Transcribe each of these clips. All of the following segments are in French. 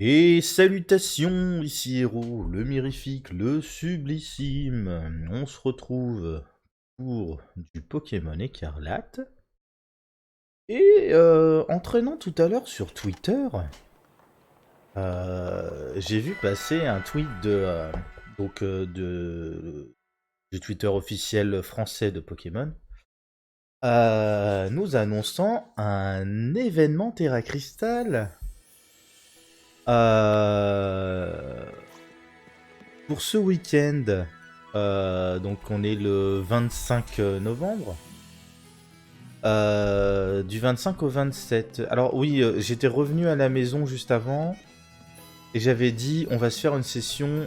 Et salutations, ici Héros, le mirifique, le sublissime. On se retrouve pour du Pokémon Écarlate. Et en traînant tout à l'heure sur Twitter, j'ai vu passer un tweet du Twitter officiel français de Pokémon, nous annonçant un événement Terra Crystal euh, pour ce week-end. Donc on est le 25 novembre. Du 25 au 27. Alors oui, j'étais revenu à la maison juste avant et j'avais dit on va se faire une session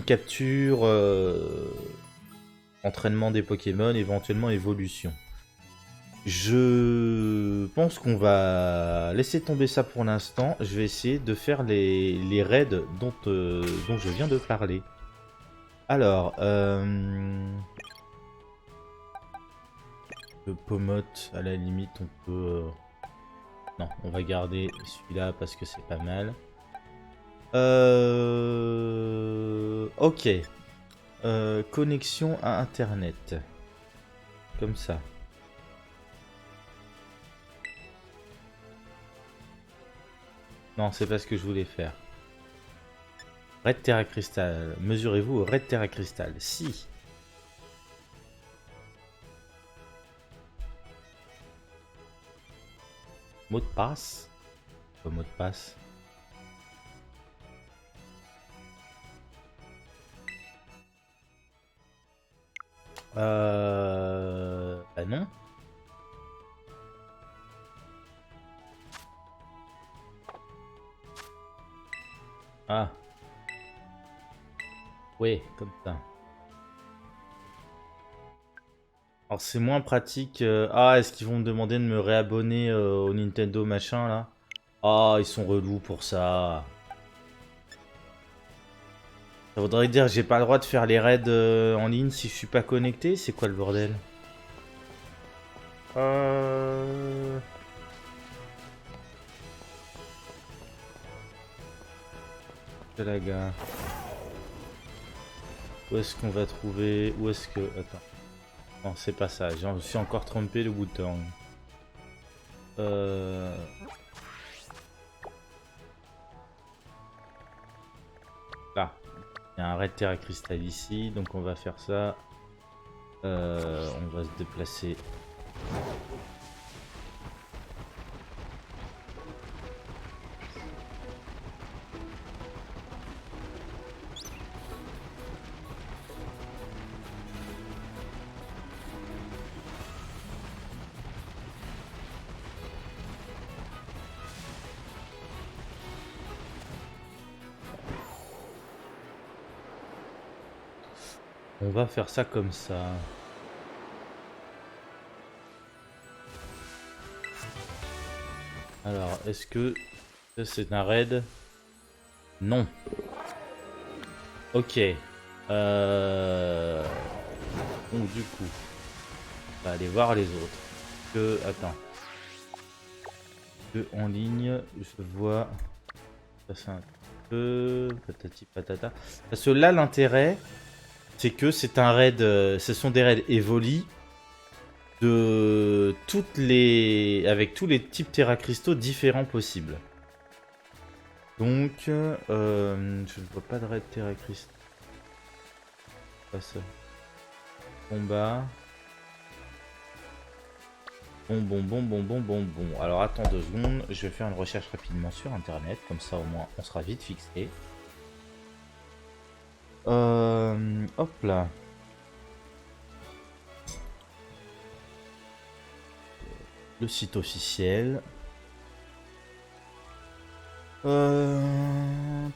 capture, entraînement des Pokémon, éventuellement évolution. Je pense qu'on va laisser tomber ça pour l'instant. Je vais essayer de faire les raids dont je viens de parler. Alors, le Pomote, à la limite, on peut... Non, on va garder celui-là parce que c'est pas mal. Ok. Connexion à Internet. Comme ça. Non, c'est pas ce que je voulais faire. Red Terra Crystal. Mesurez-vous au Red Terra Crystal. Si. Mot de passe. Pas mot de passe. Bah non. Ah. Ouais, comme ça. Alors c'est moins pratique. Ah, est-ce qu'ils vont me demander de me réabonner au Nintendo machin là? Ah, ils sont relous pour ça. Ça voudrait dire que j'ai pas le droit de faire les raids en ligne si je suis pas connecté? C'est quoi le bordel? Euh... La gars. Où est-ce qu'on va trouver... Où est-ce que... Attends. Non, c'est pas ça. Je me suis encore trompé le bouton. Euh... Là. Il y a un raid Terra Crystal ici. Donc on va faire ça. On va se déplacer. On va faire ça comme ça. Alors, est-ce que c'est un raid? Non. Ok. Donc du coup, on va aller voir les autres. Attends. En ligne, je vois... Ça c'est un peu... Patati patata. Parce que là, l'intérêt, c'est que c'est un raid... ce sont des raids Evoli de toutes les... avec tous les types Terra Cristaux différents possibles. Donc, je ne vois pas de raid Terra Cristaux. Pas ça. Combat. Bon. Alors attends 2 secondes, je vais faire une recherche rapidement sur internet, comme ça au moins on sera vite fixé. Hop là. Le site officiel.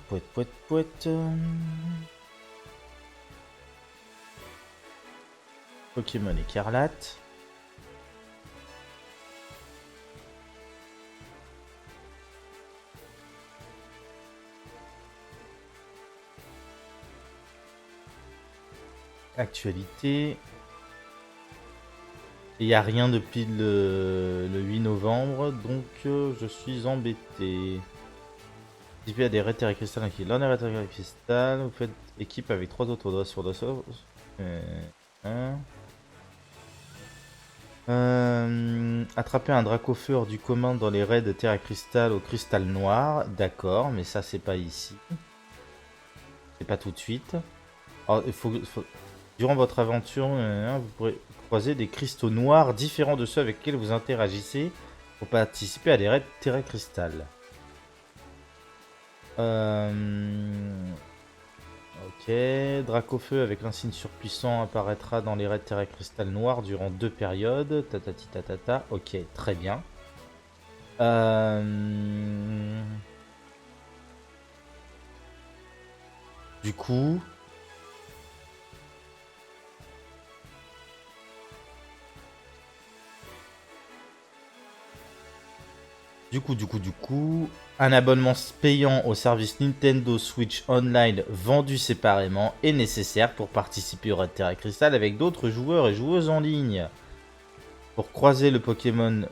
Pouette. Pokémon Écarlate. Actualité. il n'y a rien depuis le 8 novembre, donc je suis embêté. Participez à des raids Terra Cristal inquiets. L'un des raids Terra Cristal, vous faites équipe avec 3 autres doigts sur dos. Attraper un Dracofeu hors du commun dans les raids Terra Cristal au cristal noir. D'accord, mais ça c'est pas ici. C'est pas tout de suite. Alors, durant votre aventure, vous pourrez croiser des cristaux noirs différents de ceux avec lesquels vous interagissez pour participer à des raids Terra Cristal. Ok, Dracofeu avec l'insigne surpuissant apparaîtra dans les raids Terra Cristal noir durant 2 périodes. Tatati tatata. Ok, très bien. Du coup... Du coup, un abonnement payant au service Nintendo Switch Online vendu séparément est nécessaire pour participer au Raid Terra Crystal avec d'autres joueurs et joueuses en ligne. Pour croiser les Pokémon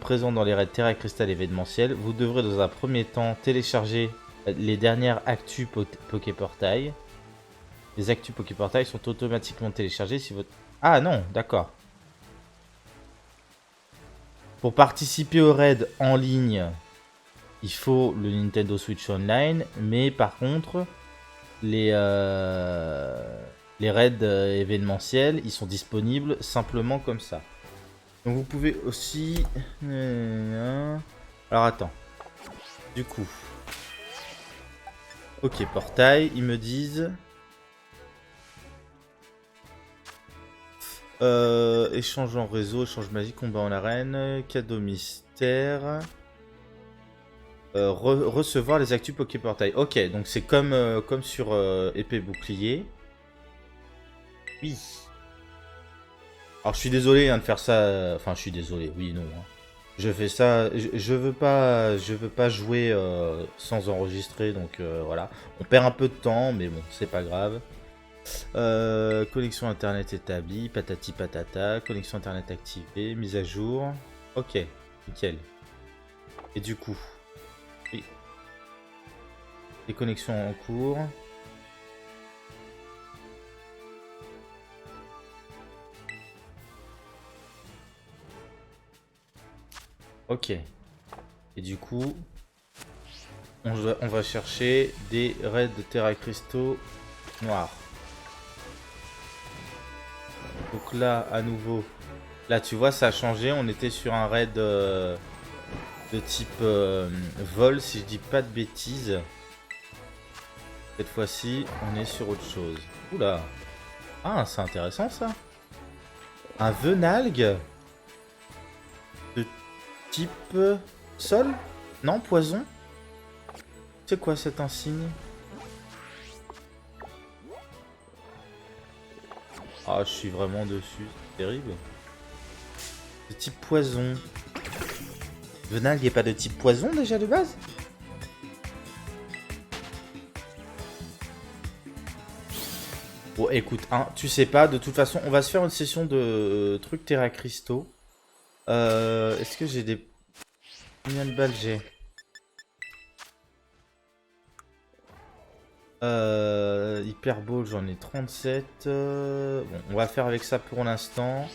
présents dans les raids Terra Crystal événementiels, vous devrez dans un premier temps télécharger les dernières actus Poképortail. Les actus Poképortail sont automatiquement téléchargés si votre... Ah non, d'accord. Pour participer au raid en ligne, il faut le Nintendo Switch Online, mais par contre, les raids événementiels, ils sont disponibles simplement comme ça. Donc vous pouvez aussi... Alors attends. Du coup... Ok, portail, ils me disent... échange en réseau, échange magique, combat en arène, cadeau mystère... recevoir les actus Poképortail. Ok, donc c'est comme sur épée bouclier. Oui. Alors je suis désolé de faire ça. Enfin, je suis désolé. Oui, non. Je fais ça. Je veux pas jouer sans enregistrer. Donc voilà. On perd un peu de temps, mais bon, c'est pas grave. Connexion internet établie. Patati patata. Connexion internet activée. Mise à jour. Ok, nickel. Et du coup. Oui. Les connexions en cours. Ok. Et du coup, on va chercher des raids de Terra Cristaux noirs. Donc là, à nouveau, là tu vois, ça a changé. On était sur un raid de type vol, si je dis pas de bêtises. Cette fois-ci, on est sur autre chose. Oula. Ah, c'est intéressant ça. Un Venalgue de type sol? Non, poison? C'est quoi cet insigne? Ah, je suis vraiment dessus. C'est terrible. De type poison. Venalgue n'est pas de type poison déjà de base? Bon, écoute, hein, tu sais pas, de toute façon, on va se faire une session de trucs Terra Cristaux. Est-ce que j'ai des... Combien de balles j'ai? Hyper Ball, j'en ai 37. Bon, on va faire avec ça pour l'instant.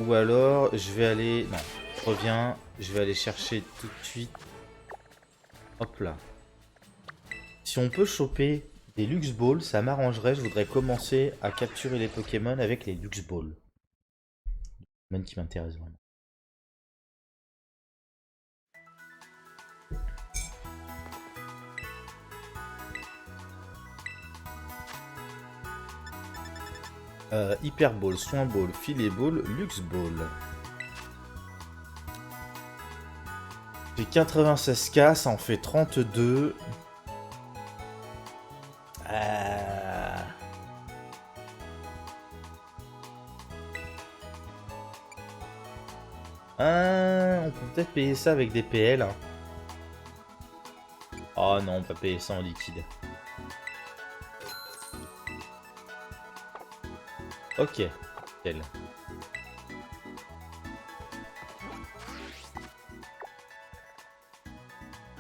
Ou alors, je vais aller... Non, je reviens. Je vais aller chercher tout de suite. Hop là. Si on peut choper des Lux Balls, ça m'arrangerait. Je voudrais commencer à capturer les Pokémon avec les Lux Balls. Même qui m'intéresse vraiment. Hyper Ball, Soin Ball, Filet Ball, Lux Ball. J'ai 96k, ça en fait 32. On peut peut-être payer ça avec des PL. Hein. Oh non, on peut payer ça en liquide. Ok, nickel.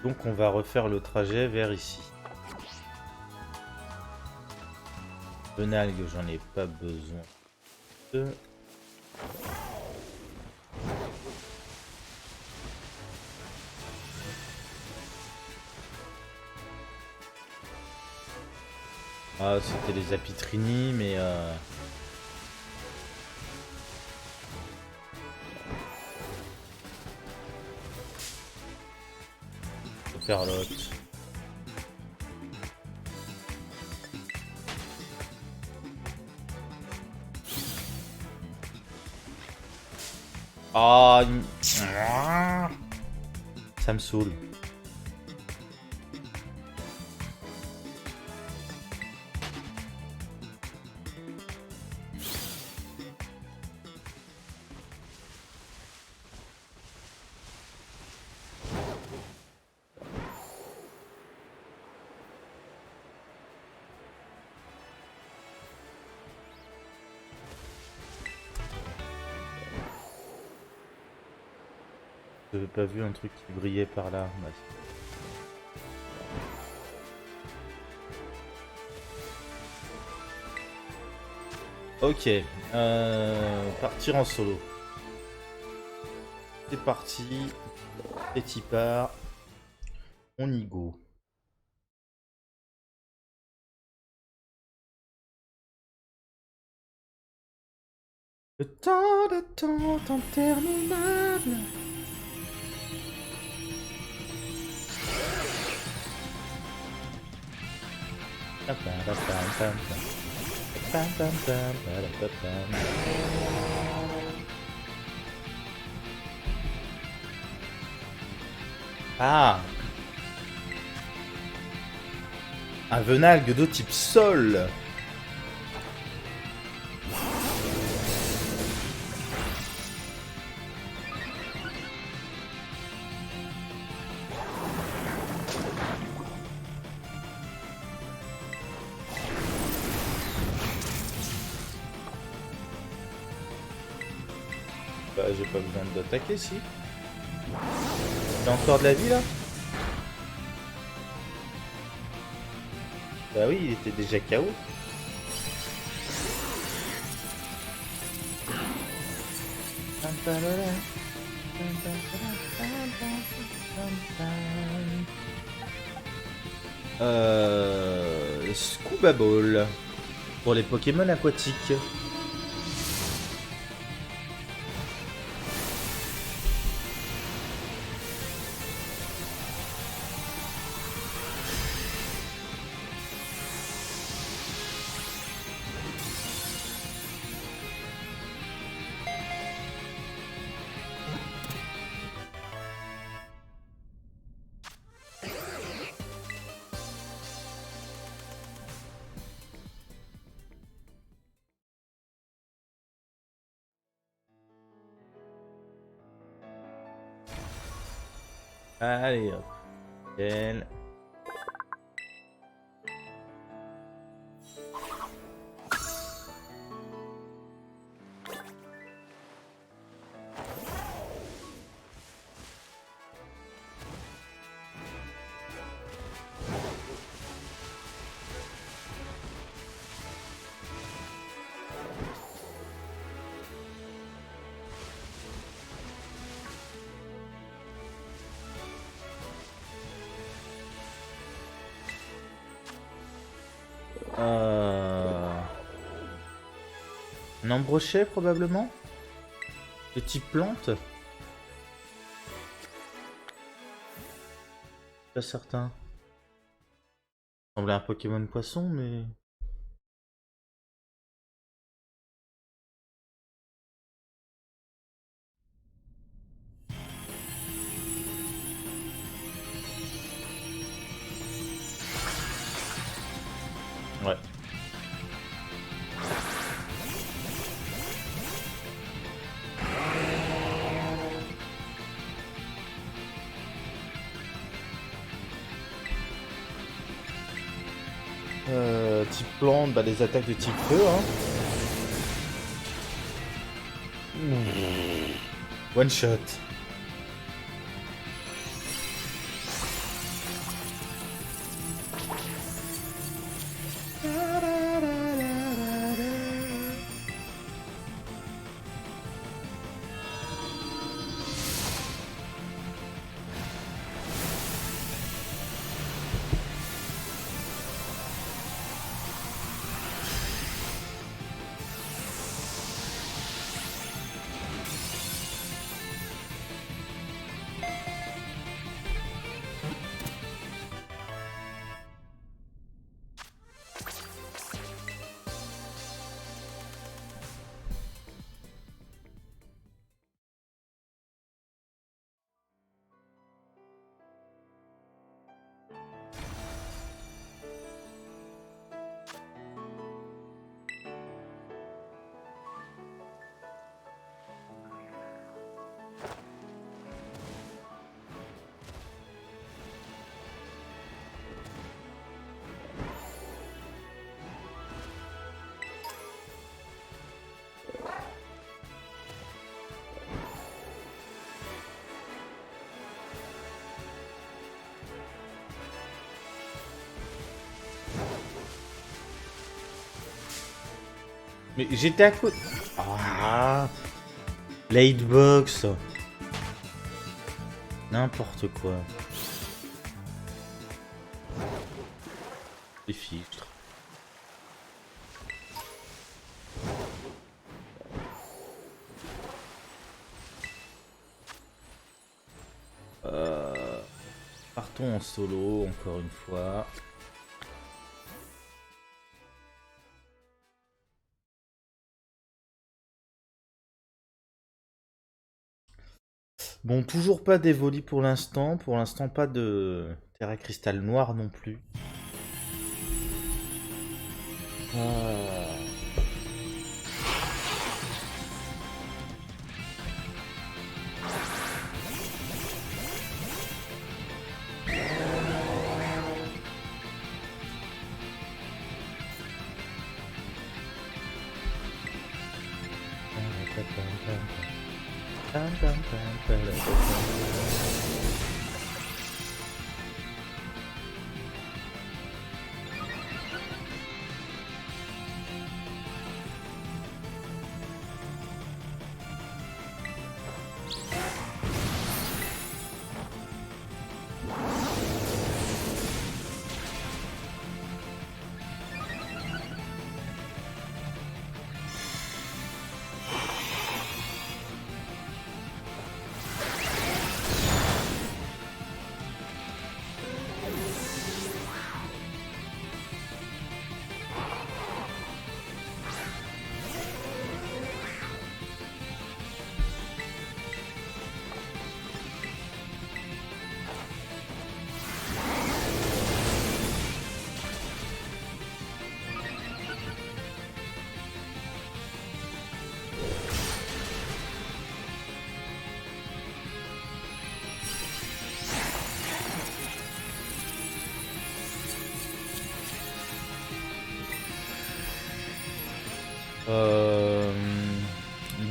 Donc on va refaire le trajet vers ici. Venalgue, j'en ai pas besoin de... Ah, c'était les apitrini, mais Perlotte. Ah, ça me saoule. J'avais pas vu un truc qui brillait par là. Ok, partir en solo. C'est parti, petit part, on y go. Le temps d'attente interminable. Ah, un venalgue de type sol. Bah, j'ai pas besoin d'attaquer, si. J'ai encore de la vie, là? Bah oui, il était déjà KO. Scuba Ball pour les Pokémon aquatiques. Allez hop. Nickel. Un embrochet probablement. De type plante. Pas certain. Ça semblait un Pokémon poisson, mais... Ouais. Type plante, bah les attaques de type feu, hein. One shot. Mais j'étais à côté. Ah, Lightbox. N'importe quoi. Les filtres. Partons en solo encore une fois. Bon, toujours pas d'Evoli pour l'instant. Pour l'instant, pas de Terra Cristal Noir non plus. Ah.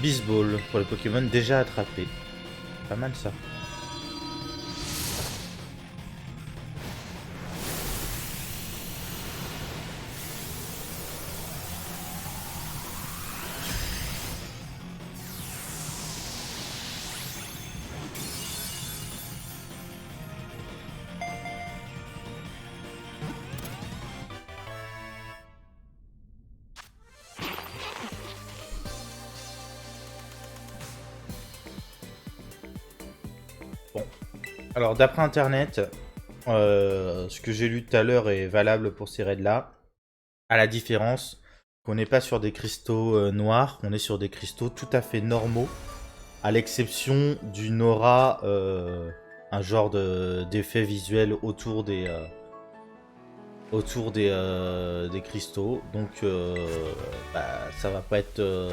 Bisball pour les Pokémon déjà attrapés. Pas mal ça. Alors d'après internet, ce que j'ai lu tout à l'heure est valable pour ces raids-là. À la différence qu'on n'est pas sur des cristaux noirs, on est sur des cristaux tout à fait normaux, à l'exception d'une aura, un genre d'effet visuel autour des cristaux. Donc ça va pas être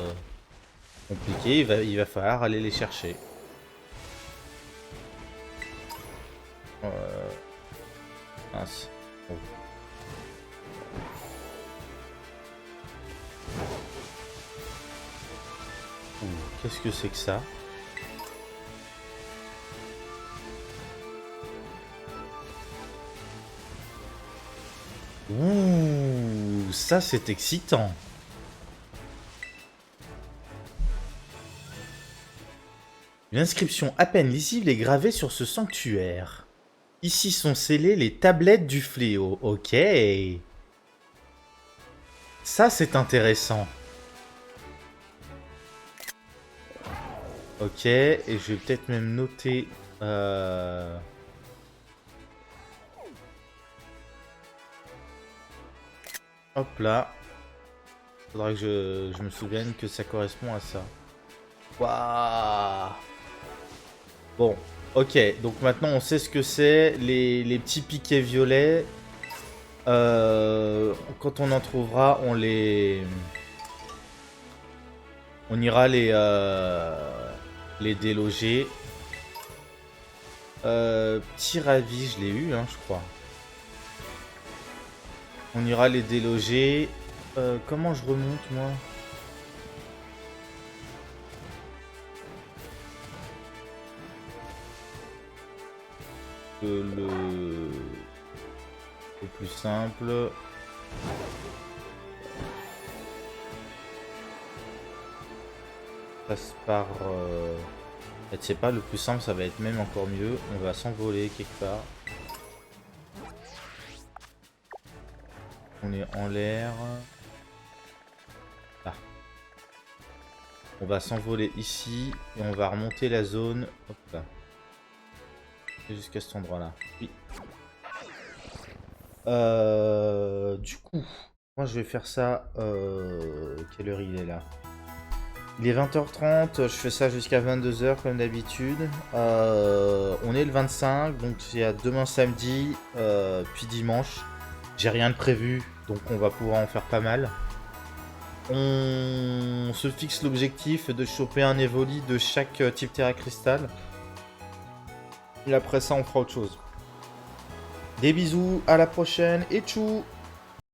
compliqué, il va falloir aller les chercher. Mince. Oh. Qu'est-ce que c'est que ça? Ouh, ça c'est excitant. Une inscription à peine lisible est gravée sur ce sanctuaire. Ici sont scellées les tablettes du fléau. Ok. Ça c'est intéressant. Ok, et je vais peut-être même noter... Hop là. Faudra que je me souvienne que ça correspond à ça. Waouh. Bon, ok, donc maintenant on sait ce que c'est, les petits piquets violets. Quand on en trouvera, on ira les déloger. Petit ravi, je l'ai eu, hein, je crois. On ira les déloger. Comment je remonte, moi? Le plus simple. passe par... Je sais pas, le plus simple, ça va être même encore mieux. On va s'envoler quelque part. On est en l'air. Là. On va s'envoler ici et on va remonter la zone. Hop là. Jusqu'à cet endroit-là. Oui. Du coup, moi je vais faire ça. Quelle heure il est là? Il est 20h30, je fais ça jusqu'à 22h comme d'habitude. On est le 25, donc il y a demain samedi, puis dimanche. J'ai rien de prévu, donc on va pouvoir en faire pas mal. On se fixe l'objectif de choper un Evoli de chaque type Terra Cristal. Et après ça, on fera autre chose. Des bisous, à la prochaine et tchou!